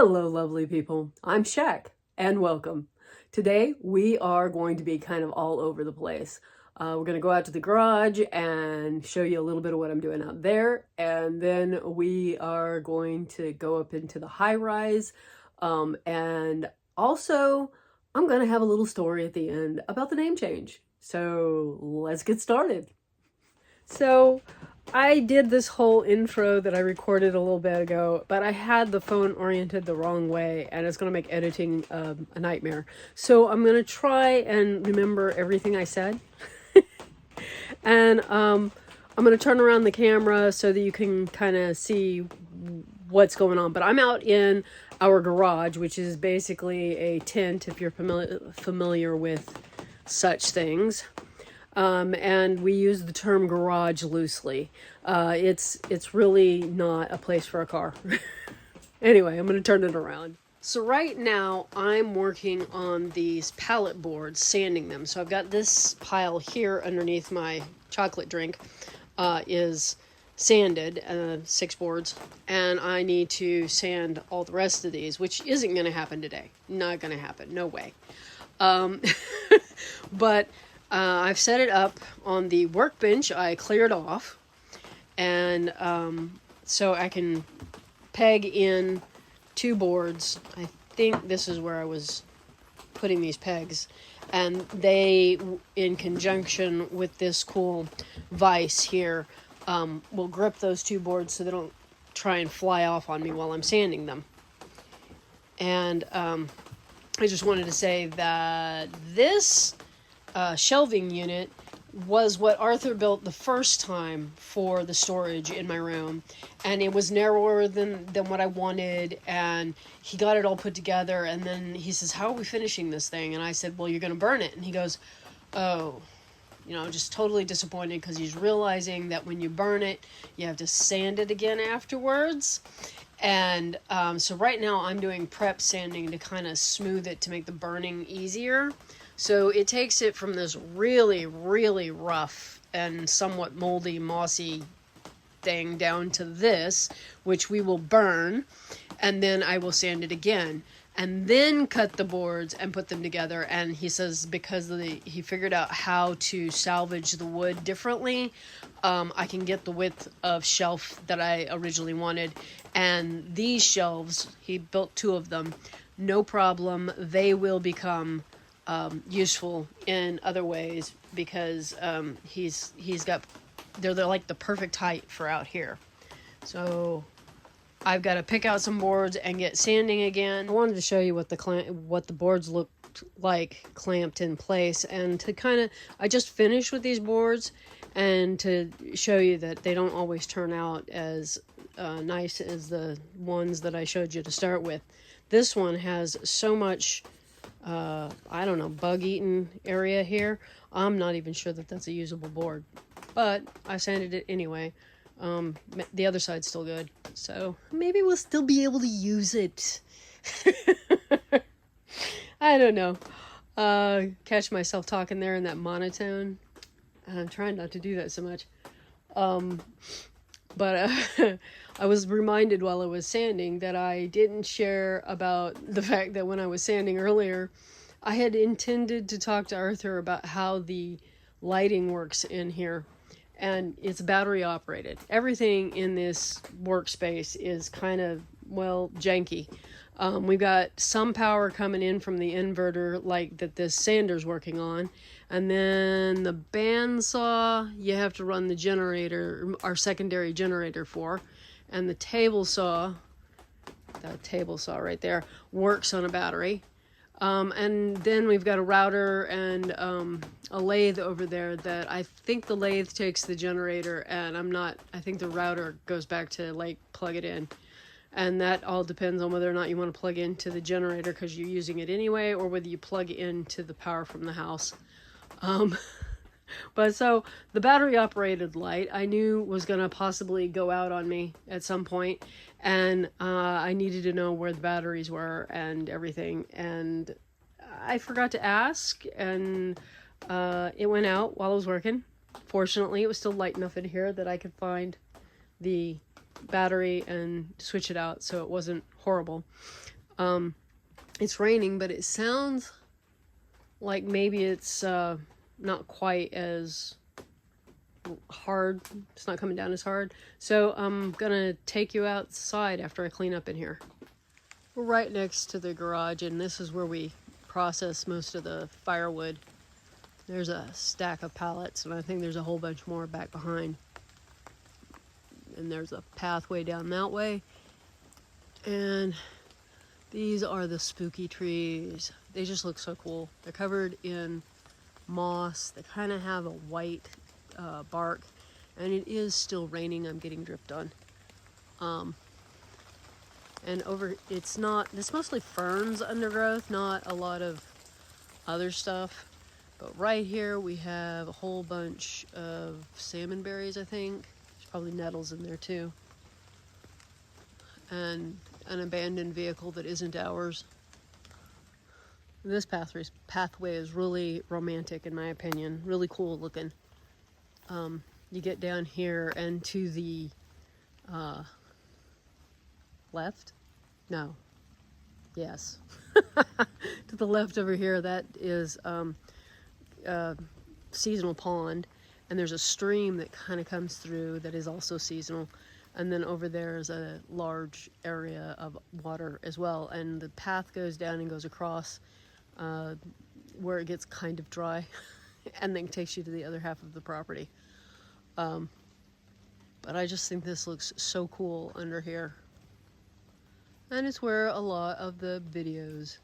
Hello, lovely people. I'm Seac, and welcome. Today, we are going to be kind of all over the place. We're going to go out to the garage and show you a little bit of what I'm doing out there, and then we are going to go up into the high-rise, and also, I'm going to have a little story at the end about the name change. So, let's get started. So, I did this whole intro that I recorded a little bit ago, but I had the phone oriented the wrong way, and it's going to make editing a nightmare. So I'm going to try and remember everything I said. And I'm going to turn around the camera so that you can kind of see what's going on. But I'm out in our garage, which is basically a tent, if you're familiar with such things. And we use the term garage loosely. It's really not a place for a car. Anyway, I'm going to turn it around. So right now I'm working on these pallet boards, sanding them. So I've got this pile here underneath my chocolate drink is sanded, 6 boards, and I need to sand all the rest of these, which isn't going to happen today. Not going to happen. No way. But I've set it up on the workbench I cleared off, and so I can peg in 2 boards. I think this is where I was putting these pegs, and they, in conjunction with this cool vise here, will grip those 2 boards so they don't try and fly off on me while I'm sanding them. And I just wanted to say that this shelving unit was what Arthur built the first time for the storage in my room, and it was narrower than what I wanted, and he got it all put together, and then he says, "How are we finishing this thing?" And I said, "Well, you're going to burn it." And he goes, "Oh," just totally disappointed, because he's realizing that when you burn it, you have to sand it again afterwards. And so right now I'm doing prep sanding to kind of smooth it to make the burning easier. So it takes it from this really, really rough and somewhat moldy, mossy thing down to this, which we will burn, and then I will sand it again, and then cut the boards and put them together. And he says because he figured out how to salvage the wood differently, I can get the width of shelf that I originally wanted. And these shelves, he built 2 of them, no problem. They will become useful in other ways, because he's got, they're like the perfect height for out here. So I've got to pick out some boards and get sanding again. I wanted to show you what the boards looked like clamped in place, and to I just finished with these boards, and to show you that they don't always turn out as nice as the ones that I showed you to start with. This one has so much I don't know, bug-eaten area here. I'm not even sure that that's a usable board, but I sanded it anyway. The other side's still good, so maybe we'll still be able to use it. I don't know. Catch myself talking there in that monotone. I'm trying not to do that so much. But I was reminded while I was sanding that I didn't share about the fact that when I was sanding earlier, I had intended to talk to Arthur about how the lighting works in here. And it's battery operated. Everything in this workspace is kind of, well, janky. We've got some power coming in from the inverter, like that this sander's working on. And then the bandsaw, you have to run the generator, our secondary generator for. And the table saw, that table saw right there, works on a battery. And then we've got a router and a lathe over there that I think the lathe takes the generator, and I think the router goes back to like plug it in. And that all depends on whether or not you want to plug into the generator because you're using it anyway, or whether you plug into the power from the house. But so the battery operated light I knew was going to possibly go out on me at some point, and I needed to know where the batteries were and everything, and I forgot to ask, and it went out while I was working. Fortunately, it was still light enough in here that I could find the battery and switch it out, so it wasn't horrible. It's raining, but it sounds like maybe it's not quite as hard. It's not coming down as hard. So I'm gonna take you outside after I clean up in here. We're right next to the garage, and this is where we process most of the firewood. There's a stack of pallets, and I think there's a whole bunch more back behind. And there's a pathway down that way. And these are the spooky trees. They just look so cool. They're covered in moss. They kind of have a white bark. And it is still raining. I'm getting dripped on. And over, it's mostly ferns undergrowth, not a lot of other stuff. But right here we have a whole bunch of salmon berries, I think. There's probably nettles in there too. And an abandoned vehicle that isn't ours. This pathway is really romantic in my opinion. Really cool looking. You get down here and to the left? No. Yes. To the left over here, that is seasonal pond, and there's a stream that kind of comes through that is also seasonal, and then over there is a large area of water as well, and the path goes down and goes across where it gets kind of dry and then takes you to the other half of the property. But I just think this looks so cool under here, and it's where a lot of the videos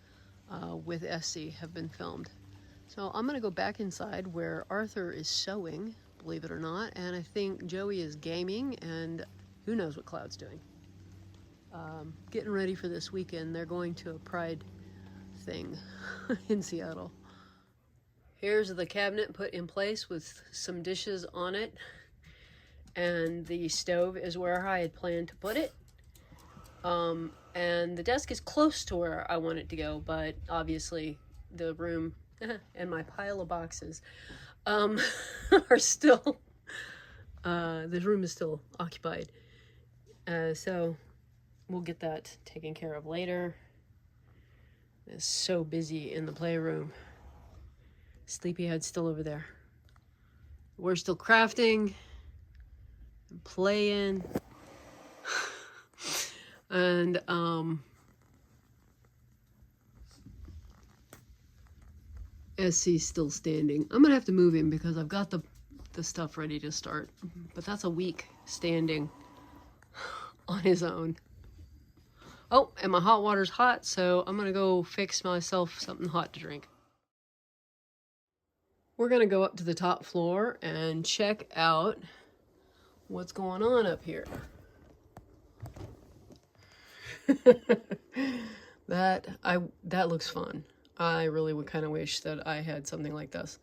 with SC have been filmed. So I'm gonna go back inside where Arthur is sewing, believe it or not, and I think Joey is gaming, and who knows what Cloud's doing. Getting ready for this weekend. They're going to a pride thing in Seattle. Here's the cabinet put in place with some dishes on it, and the stove is where I had planned to put it. And the desk is close to where I want it to go, but obviously the room and my pile of boxes are still, the room is still occupied. So we'll get that taken care of later. It's so busy in the playroom. Sleepyhead's still over there. We're still crafting and playing. And SC's still standing. I'm gonna have to move him because I've got the stuff ready to start. But that's a week standing on his own. Oh, and my hot water's hot, so I'm gonna go fix myself something hot to drink. We're gonna go up to the top floor and check out what's going on up here. That looks fun. I really would kind of wish that I had something like this.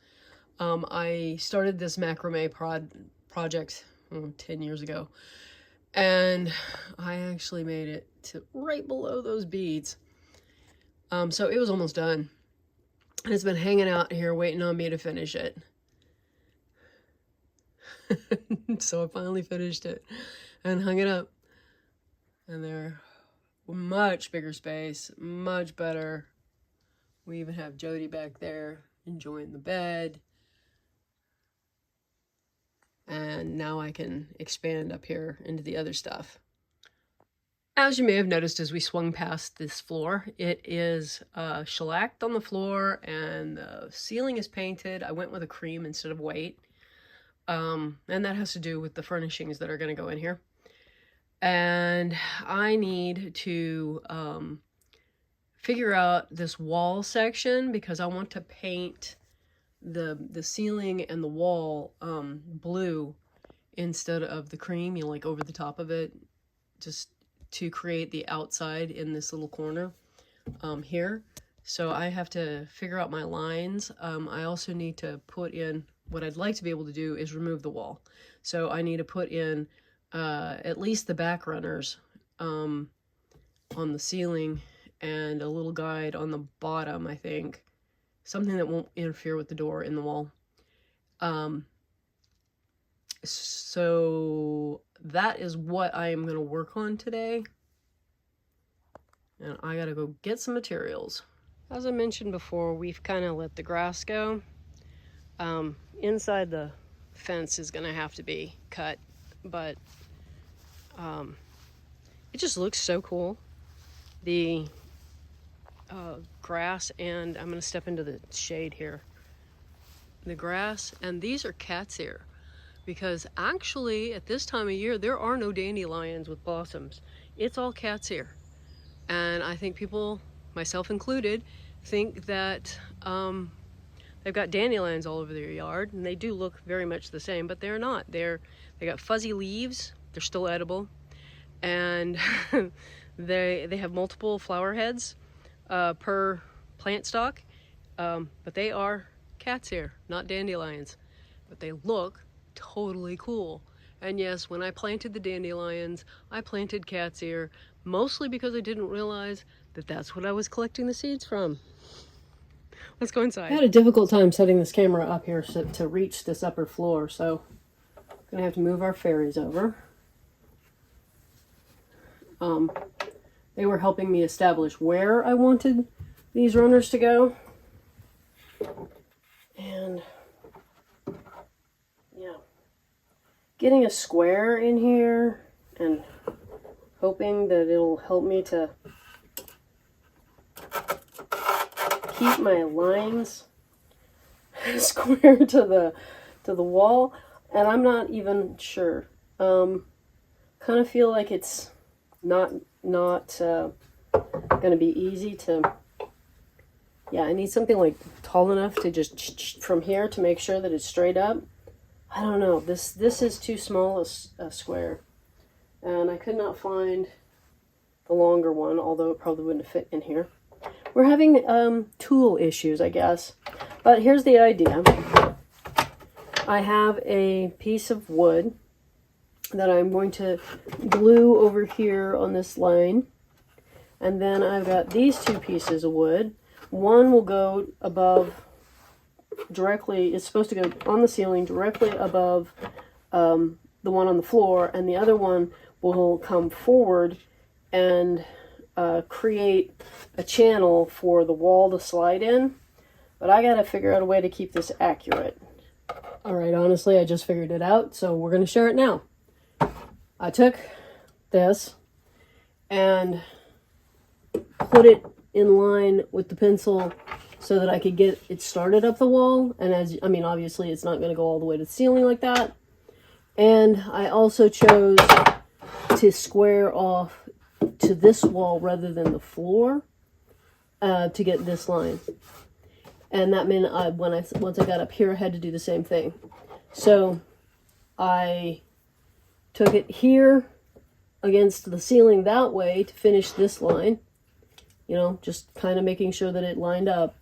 I started this macrame project 10 years ago, and I actually made it to right below those beads. So it was almost done, and it's been hanging out here waiting on me to finish it. So I finally finished it and hung it up, and there, much bigger space, much better. We even have Jody back there enjoying the bed. And now I can expand up here into the other stuff. As you may have noticed as we swung past this floor, it is shellacked on the floor and the ceiling is painted. I went with a cream instead of white. And that has to do with the furnishings that are going to go in here. And I need to figure out this wall section because I want to paint the ceiling and the wall blue instead of the cream, you know, like over the top of it, just to create the outside in this little corner here. So I have to figure out my lines. I also need to put in, what I'd like to be able to do is remove the wall. So I need to put in at least the back runners on the ceiling and a little guide on the bottom, I think. Something that won't interfere with the door in the wall. So that is what I am going to work on today. and I gotta go get some materials. As I mentioned before, we've kind of let the grass go. Inside the fence is gonna have to be cut, but it just looks so cool. The grass, and I'm gonna step into the shade here. The grass, and these are cat's ear, because actually at this time of year there are no dandelions with blossoms. It's all cat's ear. And I think people, myself included, think that they've got dandelions all over their yard, and they do look very much the same, but they're not. They got fuzzy leaves, they're still edible, and they have multiple flower heads per plant stock, but they are cat's ear, not dandelions, but they look totally cool. And yes, when I planted the dandelions, I planted cat's ear, mostly because I didn't realize that that's what I was collecting the seeds from. Let's go inside. I had a difficult time setting this camera up here to reach this upper floor, so I'm gonna have to move our fairies over. They were helping me establish where I wanted these runners to go. And yeah, getting a square in here and hoping that it'll help me to keep my lines square to the wall, and I'm not even sure. Kind of feel like it's not gonna be easy to. Yeah, I need something like tall enough to just from here to make sure that it's straight up. I don't know. This is too small a square, and I could not find the longer one, although it probably wouldn't fit in here. We're having tool issues, I guess. But here's the idea. I have a piece of wood that I'm going to glue over here on this line, and then I've got these two pieces of wood. One will go above directly, it's supposed to go on the ceiling directly above the one on the floor, and the other one will come forward and create a channel for the wall to slide in. But I gotta figure out a way to keep this accurate. Alright, honestly, I just figured it out, so we're gonna share it now. I took this and put it in line with the pencil so that I could get it started up the wall. And obviously it's not going to go all the way to the ceiling like that. And I also chose to square off to this wall rather than the floor to get this line. And that meant once I got up here, I had to do the same thing. So I took it here against the ceiling that way to finish this line. You know, just kind of making sure that it lined up.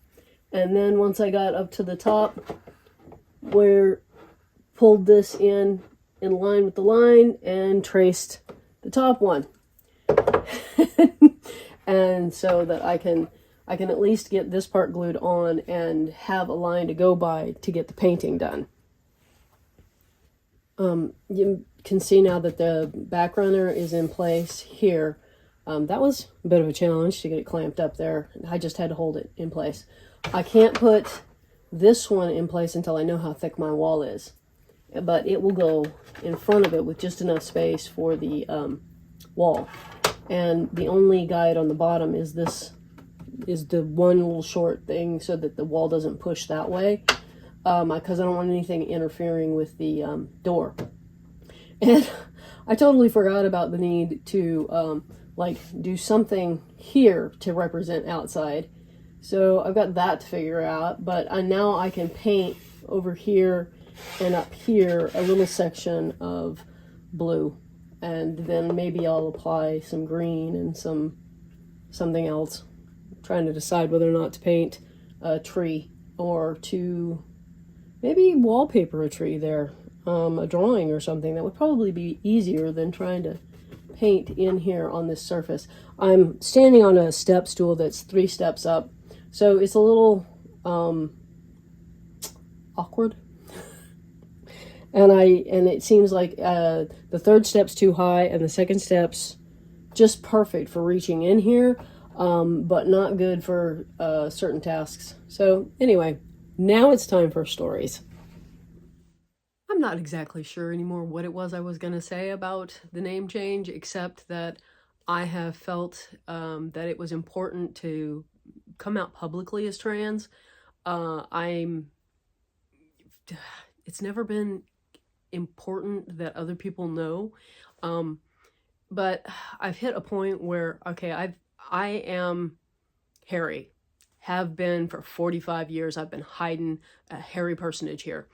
And then once I got up to the top, pulled this in line with the line and traced the top one. And so that I can at least get this part glued on and have a line to go by to get the painting done. You can see now that the back runner is in place here. That was a bit of a challenge to get it clamped up there. I just had to hold it in place. I can't put this one in place until I know how thick my wall is. But it will go in front of it with just enough space for the wall. And the only guide on the bottom is the one little short thing so that the wall doesn't push that way. Because I don't want anything interfering with the door. And I totally forgot about the need to do something here to represent outside. So I've got that to figure out, but now I can paint over here and up here a little section of blue, and then maybe I'll apply some green and something else. I'm trying to decide whether or not to paint a tree or to maybe wallpaper a tree there, a drawing or something. That would probably be easier than trying to paint in here on this surface. I'm standing on a step stool that's 3 steps up, so it's a little awkward. And it seems like the 3rd step's too high and the 2nd step's just perfect for reaching in here. but not good for certain tasks. So anyway, now it's time for stories. I'm not exactly sure anymore what it was I was going to say about the name change, except that I have felt that it was important to come out publicly as trans. It's never been important that other people know. But I've hit a point where, okay, I am hairy, have been for 45 years. I've been hiding a hairy personage here,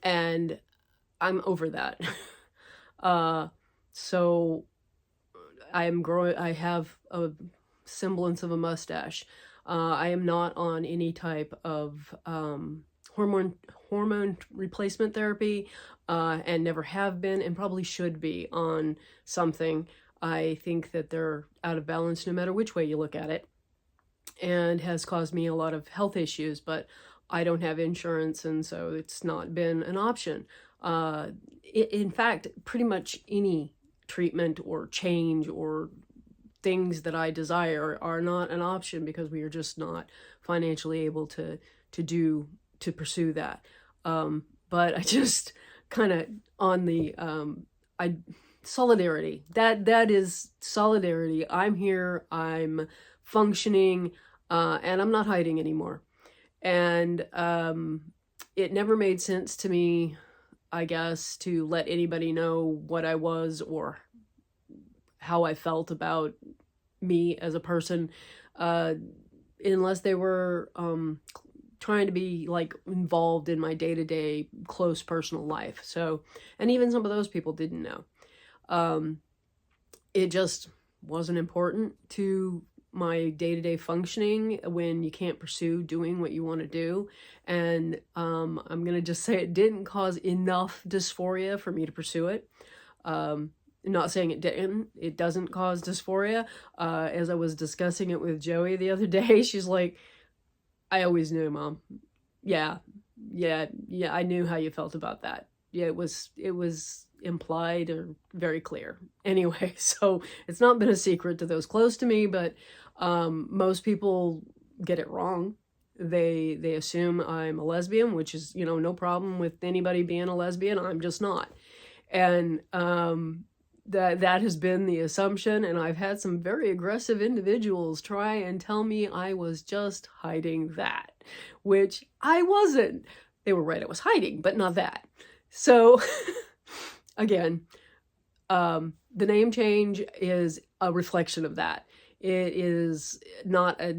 and I'm over that. So I am growing, I have a semblance of a mustache. I am not on any type of hormone replacement therapy, and never have been, and probably should be on something. I think that they're out of balance no matter which way you look at it, and has caused me a lot of health issues, but I don't have insurance, and so it's not been an option. In fact, pretty much any treatment or change or things that I desire are not an option because we are just not financially able to pursue that. But I just kind of on the solidarity. That is solidarity. I'm here. I'm functioning, and I'm not hiding anymore. And it never made sense to me, I guess, to let anybody know what I was or how I felt about me as a person, unless they were trying to be like involved in my day-to-day close personal life. So, and even some of those people didn't know. It just wasn't important to my day-to-day functioning when you can't pursue doing what you want to do. And I'm gonna just say it didn't cause enough dysphoria for me to pursue it. Not saying it didn't. It doesn't cause dysphoria. As I was discussing it with Joey the other day, she's like, I always knew, Mom. Yeah, I knew how you felt about that. Yeah, it was implied or very clear. Anyway, so it's not been a secret to those close to me, but most people get it wrong. They assume I'm a lesbian, which is, no problem with anybody being a lesbian. I'm just not. And that has been the assumption, and I've had some very aggressive individuals try and tell me I was just hiding that, which I wasn't. They were right, I was hiding, but not that. So again, the name change is a reflection of that. It is not a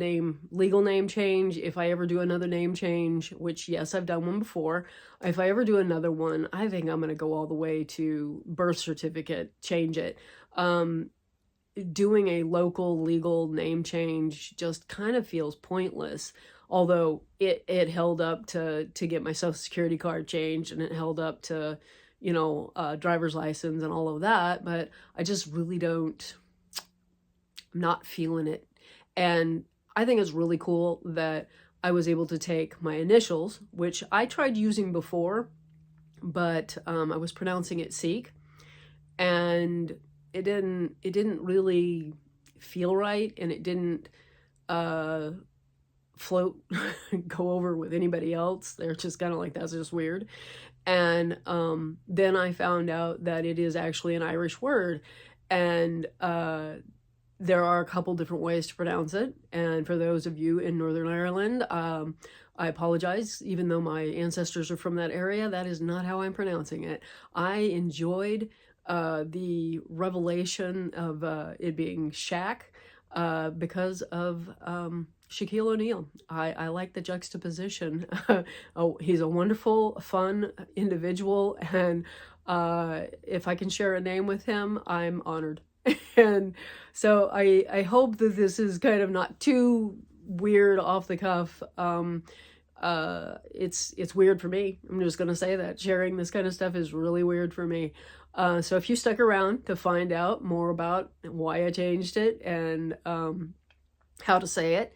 legal name change. If I ever do another name change, which yes, I've done one before. If I ever do another one, I think I'm going to go all the way to birth certificate, change it. Doing a local legal name change just kind of feels pointless. Although it held up to get my Social Security card changed, and it held up to, driver's license and all of that. But I just really I'm not feeling it. And I think it's really cool that I was able to take my initials, which I tried using before, but I was pronouncing it Seac, and it didn't really feel right, and it didn't float go over with anybody else. They're just kind of like, that's just weird. And then I found out that it is actually an Irish word, and there are a couple different ways to pronounce it. And for those of you in Northern Ireland, I apologize. Even though my ancestors are from that area, that is not how I'm pronouncing it. I enjoyed the revelation of it being Seac because of Shaquille O'Neal. I like the juxtaposition. Oh, he's a wonderful, fun individual, and if I can share a name with him, I'm honored. And so I hope that this is kind of not too weird, off the cuff. It's weird for me. I'm just gonna say that sharing this kind of stuff is really weird for me. So if you stuck around to find out more about why I changed it and how to say it,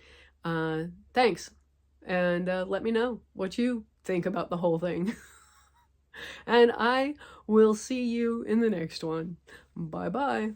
thanks. And let me know what you think about the whole thing. And I will see you in the next one. Bye-bye.